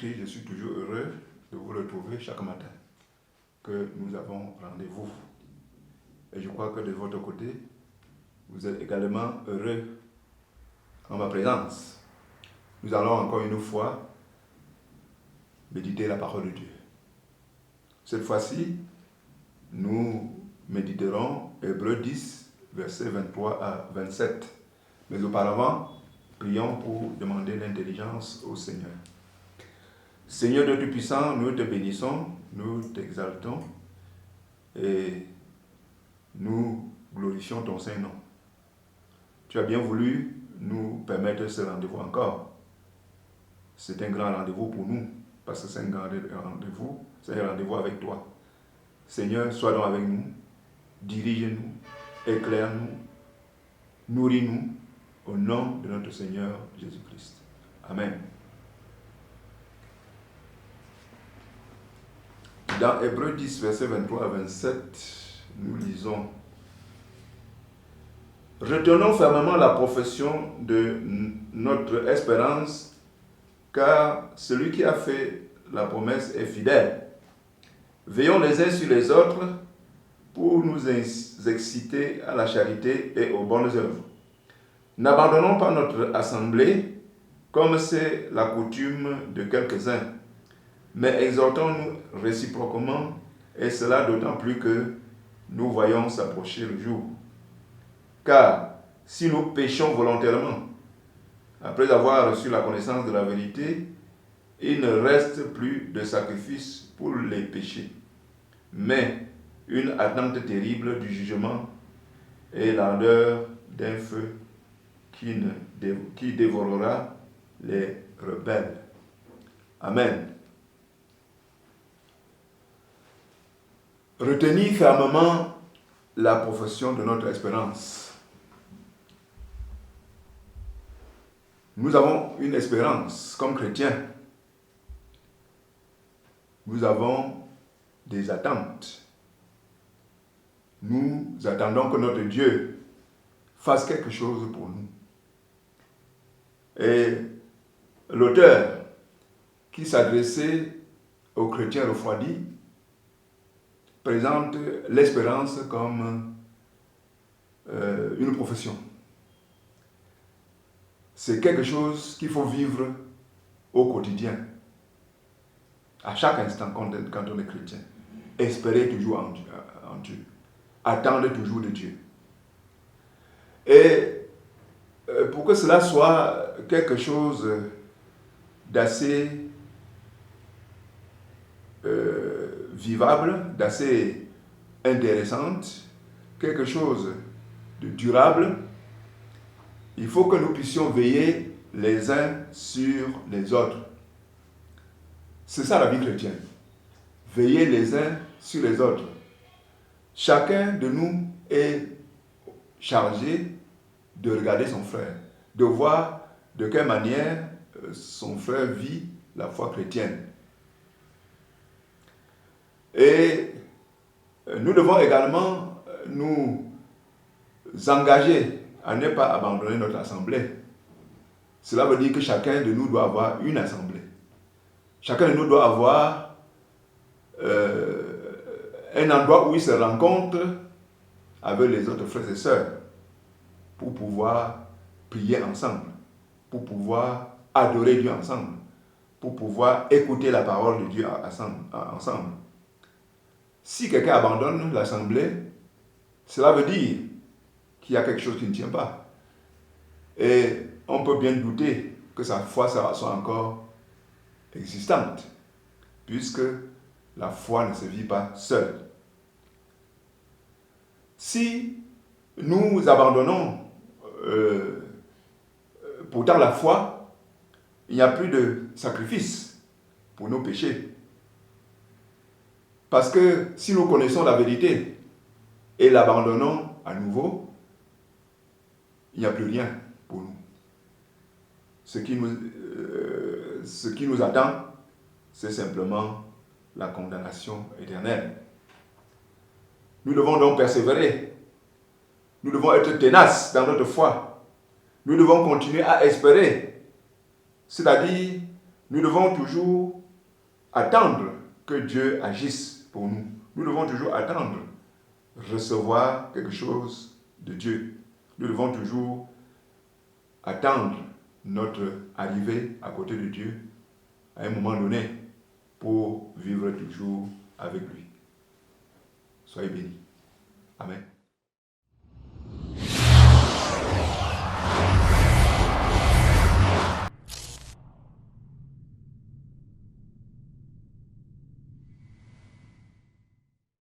côté, je suis toujours heureux de vous retrouver chaque matin que nous avons rendez-vous. Et je crois que de votre côté, vous êtes également heureux en ma présence. Nous allons encore une fois méditer la parole de Dieu. Cette fois-ci, nous méditerons Hébreux 10, versets 23 à 27. Mais auparavant, prions pour demander l'intelligence au Seigneur. Seigneur Dieu Tout-Puissant, nous te bénissons, nous t'exaltons et nous glorifions ton Saint-Nom. Tu as bien voulu nous permettre ce rendez-vous encore. C'est un grand rendez-vous pour nous, parce que c'est un grand rendez-vous, c'est un rendez-vous avec toi. Seigneur, sois donc avec nous, dirige-nous, éclaire-nous, nourris-nous, au nom de notre Seigneur Jésus-Christ. Amen. Dans Hébreux 10, versets 23 à 27, nous lisons: Retenons fermement la profession de notre espérance, car celui qui a fait la promesse est fidèle. Veillons les uns sur les autres pour nous exciter à la charité et aux bonnes œuvres. N'abandonnons pas notre assemblée, comme c'est la coutume de quelques-uns, mais exhortons-nous réciproquement, et cela d'autant plus que nous voyons s'approcher le jour. Car si nous péchons volontairement, après avoir reçu la connaissance de la vérité, il ne reste plus de sacrifice pour les péchés, mais une attente terrible du jugement et l'ardeur d'un feu qui dévorera les rebelles. Amen. Retenez fermement la profession de notre espérance. Nous avons une espérance comme chrétiens. Nous avons des attentes. Nous attendons que notre Dieu fasse quelque chose pour nous. Et l'auteur qui s'adressait aux chrétiens refroidis présente l'espérance comme une profession. C'est quelque chose qu'il faut vivre au quotidien, à chaque instant quand on est chrétien. Espérer toujours en Dieu, attendre toujours de Dieu. Et pour que cela soit quelque chose d'assez vivable, d'assez intéressante, quelque chose de durable, il faut que nous puissions veiller les uns sur les autres. C'est ça la vie chrétienne. Veiller les uns sur les autres. Chacun de nous est chargé de regarder son frère, de voir de quelle manière son frère vit la foi chrétienne. Et nous devons également nous engager à ne pas abandonner notre assemblée. Cela veut dire que chacun de nous doit avoir une assemblée. Chacun de nous doit avoir un endroit où il se rencontre avec les autres frères et sœurs pour pouvoir prier ensemble, pour pouvoir adorer Dieu ensemble, pour pouvoir écouter la parole de Dieu ensemble. Si quelqu'un abandonne l'assemblée, cela veut dire qu'il y a quelque chose qui ne tient pas. Et on peut bien douter que sa foi soit encore existante, puisque la foi ne se vit pas seule. Si nous abandonnons pourtant la foi, il n'y a plus de sacrifice pour nos péchés. Parce que si nous connaissons la vérité et l'abandonnons à nouveau, il n'y a plus rien pour nous. Ce qui nous attend, c'est simplement la condamnation éternelle. Nous devons donc persévérer. Nous devons être tenaces dans notre foi. Nous devons continuer à espérer. C'est-à-dire Nous devons toujours attendre que Dieu agisse pour nous. Nous devons toujours attendre recevoir quelque chose de Dieu. Nous devons toujours attendre notre arrivée à côté de Dieu à un moment donné pour vivre toujours avec lui. Soyez bénis. Amen.